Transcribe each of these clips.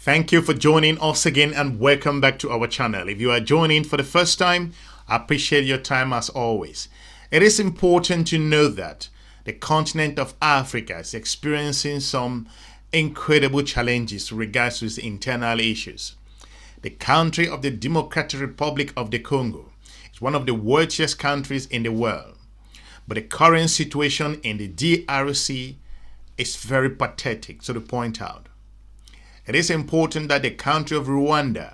Thank you for joining us again and welcome back to our channel. If you are joining for the first time, I appreciate your time as always. It is important to know that the continent of Africa is experiencing some incredible challenges with regards to its internal issues. The country of the Democratic Republic of the Congo is one of the wealthiest countries in the world. But the current situation in the DRC is very pathetic, so to point out. It is important that the country of Rwanda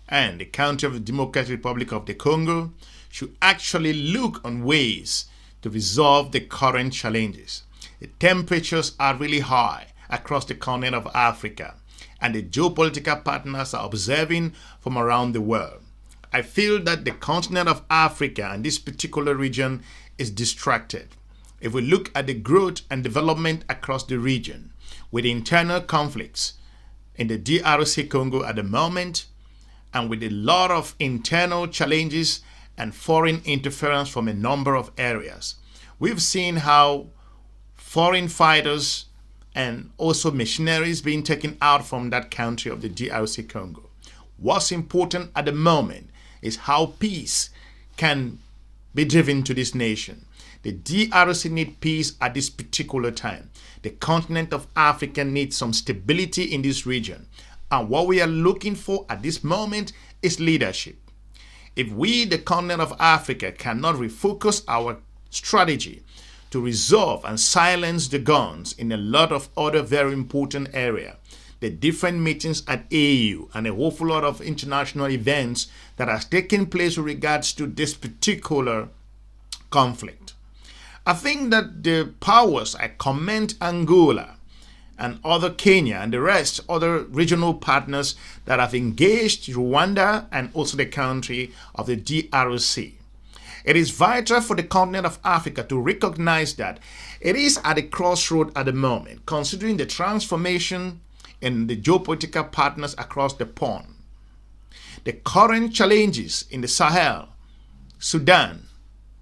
and the country of the Democratic Republic of the Congo should actually look on ways to resolve the current challenges. The temperatures are really high across the continent of Africa, and the geopolitical partners are observing from around the world. I feel that the continent of Africa and this particular region is distracted. If we look at the growth and development across the region, with internal conflicts in the DRC Congo at the moment, and with a lot of internal challenges and foreign interference from a number of areas, we've seen how foreign fighters and also missionaries being taken out from that country of the DRC Congo. What's important at the moment is how peace can be driven to this nation. The DRC needs peace at this particular time. The continent of Africa needs some stability in this region. And what we are looking for at this moment is leadership. If we, the continent of Africa, cannot refocus our strategy to resolve and silence the guns in a lot of other very important areas, the different meetings at AU and a whole lot of international events that are taking place with regards to this particular conflict. I think that the powers, I commend Angola and other Kenya and the rest, other regional partners that have engaged Rwanda and also the country of the DRC. It is vital for the continent of Africa to recognize that it is at a crossroad at the moment, considering the transformation in the geopolitical partners across the pond. The current challenges in the Sahel, Sudan,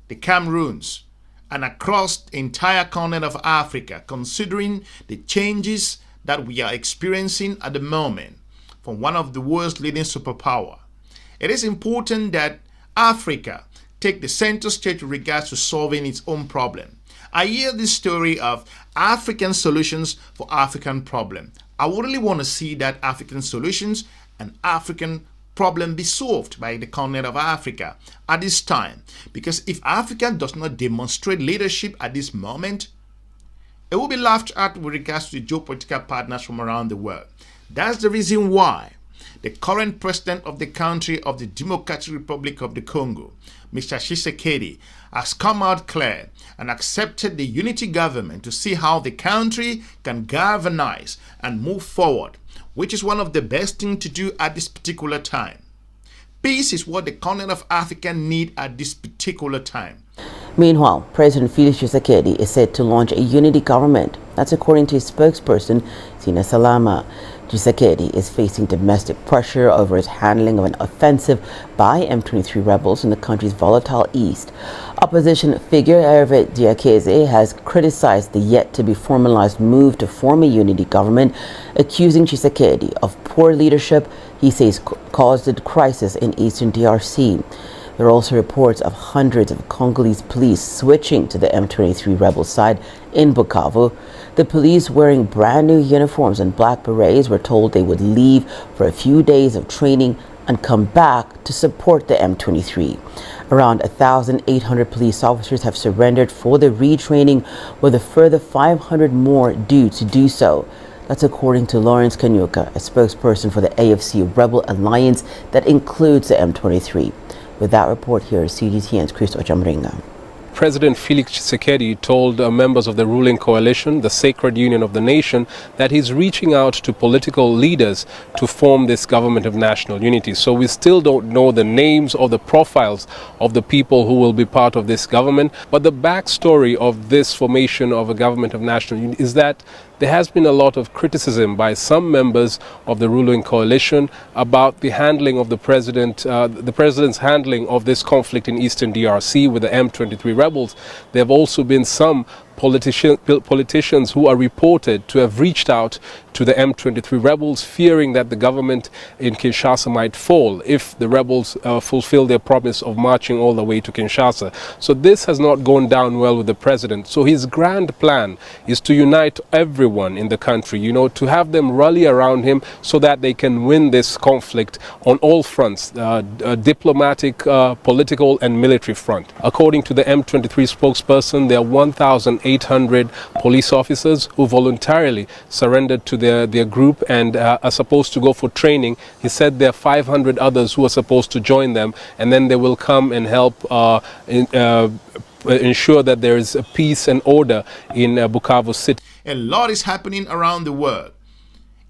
the Cameroons, and across the entire continent of Africa, considering the changes that we are experiencing at the moment from one of the world's leading superpower. It is important that Africa take the center stage with regards to solving its own problem. I hear this story of African solutions for African problem. I would really want to see that African solutions and African problem be solved by the continent of Africa at this time. Because if Africa does not demonstrate leadership at this moment, it will be laughed at with regards to the geopolitical partners from around the world. That's the reason why the current president of the country of the Democratic Republic of the Congo, Mr. Tshisekedi, has come out clear and accepted the unity government to see how the country can galvanize and move forward, which is one of the best things to do at this particular time. Peace is what the continent of Africa needs at this particular time. Meanwhile, President Félix Tshisekedi is set to launch a unity government. That's according to his spokesperson, Zina Salama. Tshisekedi is facing domestic pressure over his handling of an offensive by M23 rebels in the country's volatile east. Opposition figure Hervé Diakeze has criticized the yet-to-be formalized move to form a unity government, accusing Tshisekedi of poor leadership he says caused the crisis in eastern DRC. There are also reports of hundreds of Congolese police switching to the M23 rebel side in Bukavu. The police, wearing brand new uniforms and black berets, were told they would leave for a few days of training and come back to support the M23. Around 1,800 police officers have surrendered for the retraining, with a further 500 more due to do so. That's according to Lawrence Kanyuka, a spokesperson for the AFC Rebel Alliance that includes the M23. With that report, here is CGTN's Chris Ochamringa. President Félix Tshisekedi told members of the ruling coalition, the Sacred Union of the Nation, that he's reaching out to political leaders to form this government of national unity. So we still don't know the names or the profiles of the people who will be part of this government. But the backstory of this formation of a government of national unity is that there has been a lot of criticism by some members of the ruling coalition about the handling of the president's handling of this conflict in eastern DRC with the M23 rebels. There have also been some politicians who are reported to have reached out to the M23 rebels, fearing that the government in Kinshasa might fall if the rebels fulfill their promise of marching all the way to Kinshasa. So this has not gone down well with the president. So his grand plan is to unite everyone in the country, you know, to have them rally around him so that they can win this conflict on all fronts, diplomatic, political and military front. According to the M23 spokesperson, there are 1,800 police officers who voluntarily surrendered to their group and are supposed to go for training. He said there are 500 others who are supposed to join them, and then they will come and help ensure that there is peace and order in Bukavu City. A lot is happening around the world.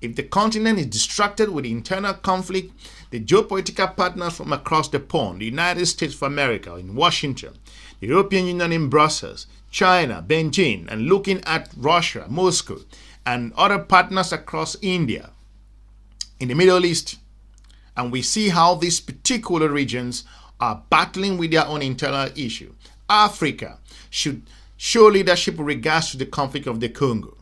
If the continent is distracted with internal conflict, the geopolitical partners from across the pond, the United States of America in Washington, the European Union in Brussels, China, Beijing, and looking at Russia, Moscow, and other partners across India, in the Middle East, and we see how these particular regions are battling with their own internal issue. Africa should show leadership with regards to the conflict of the Congo.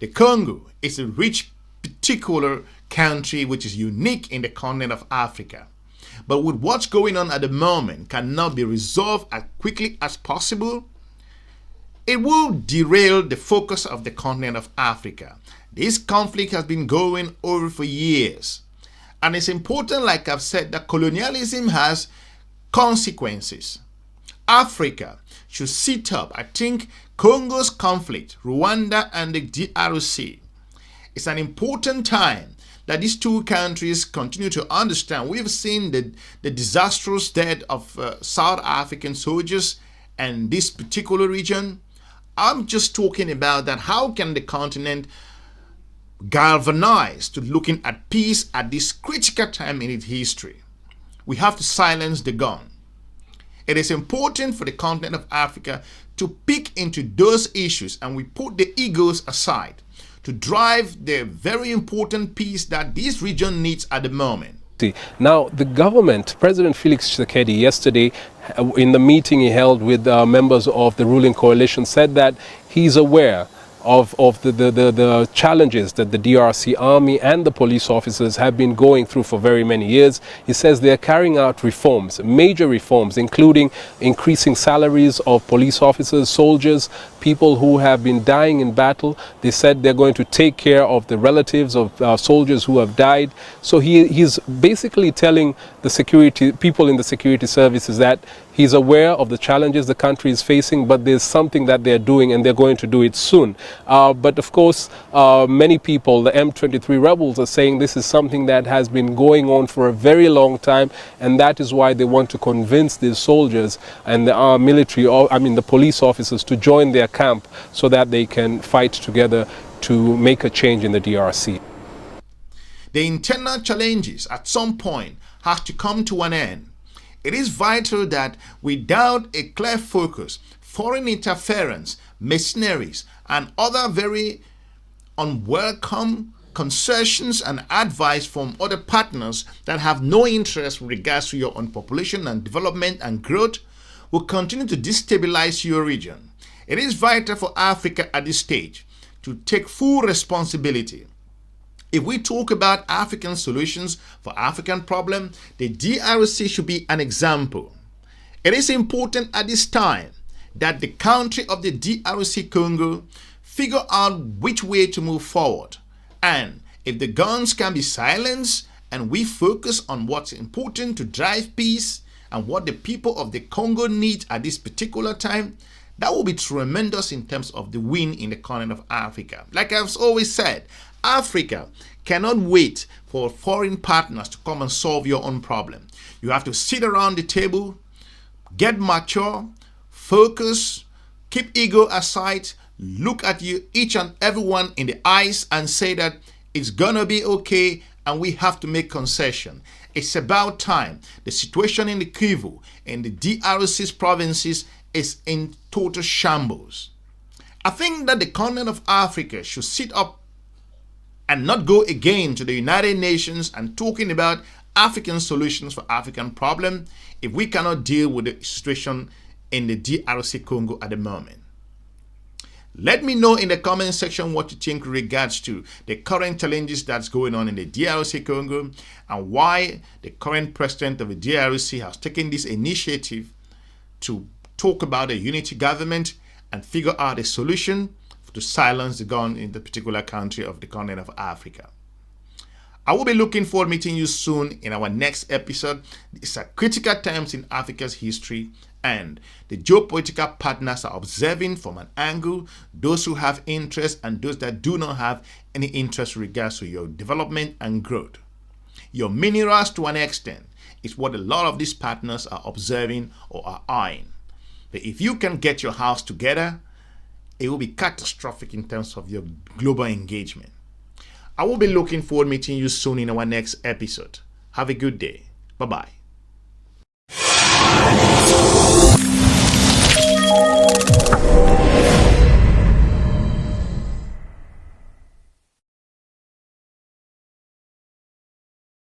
The Congo is a rich particular country which is unique in the continent of Africa. But with what's going on at the moment cannot be resolved as quickly as possible, it will derail the focus of the continent of Africa. This conflict has been going on for years. And it's important, like I've said, that colonialism has consequences. Africa should sit up. I think Congo's conflict, Rwanda and the DRC, it's an important time that these two countries continue to understand. We've seen the disastrous death of South African soldiers and this particular region. I'm just talking about that. How can the continent galvanize to looking at peace at this critical time in its history? We have to silence the gun. It is important for the continent of Africa to pick into those issues, and we put the egos aside to drive the very important peace that this region needs at the moment. Now, the government, President Félix Tshisekedi, yesterday in the meeting he held with members of the ruling coalition, said that he's aware of the challenges that the DRC army and the police officers have been going through for very many years. He says they're carrying out reforms, major reforms, including increasing salaries of police officers, soldiers, people who have been dying in battle. They said they're going to take care of the relatives of soldiers who have died. So he's basically telling the people in the security services that he's aware of the challenges the country is facing, but there's something that they're doing and they're going to do it soon. But of course, many people, the M23 rebels, are saying this is something that has been going on for a very long time, and that is why they want to convince these soldiers and the military, the police officers, to join their camp so that they can fight together to make a change in the DRC. The internal challenges at some point have to come to an end. It is vital that without a clear focus, foreign interference, mercenaries, and other very unwelcome concessions and advice from other partners that have no interest with regards to your own population and development and growth will continue to destabilize your region. It is vital for Africa at this stage to take full responsibility. If we talk about African solutions for African problems, the DRC should be an example. It is important at this time that the country of the DRC Congo figure out which way to move forward. And if the guns can be silenced and we focus on what's important to drive peace and what the people of the Congo need at this particular time, that will be tremendous in terms of the win in the continent of Africa. Like I've always said, Africa cannot wait for foreign partners to come and solve your own problem. You have to sit around the table, get mature, focus, keep ego aside, look at you, each and everyone in the eyes and say that it's gonna be okay and we have to make concession. It's about time. The situation in the Kivu and the DRC's provinces is in total shambles. I think that the continent of Africa should sit up and not go again to the United Nations and talking about African solutions for African problem if we cannot deal with the situation in the DRC Congo at the moment. Let me know in the comment section what you think in regards to the current challenges that's going on in the DRC Congo and why the current president of the DRC has taken this initiative to talk about a unity government and figure out a solution to silence the gun in the particular country of the continent of Africa. I will be looking forward to meeting you soon in our next episode. These are critical times in Africa's history, and the geopolitical partners are observing from an angle those who have interest and those that do not have any interest in regards to your development and growth. Your minerals, to an extent, is what a lot of these partners are observing or are eyeing. But if you can get your house together, it will be catastrophic in terms of your global engagement. I will be looking forward to meeting you soon in our next episode. Have a good day. Bye-bye.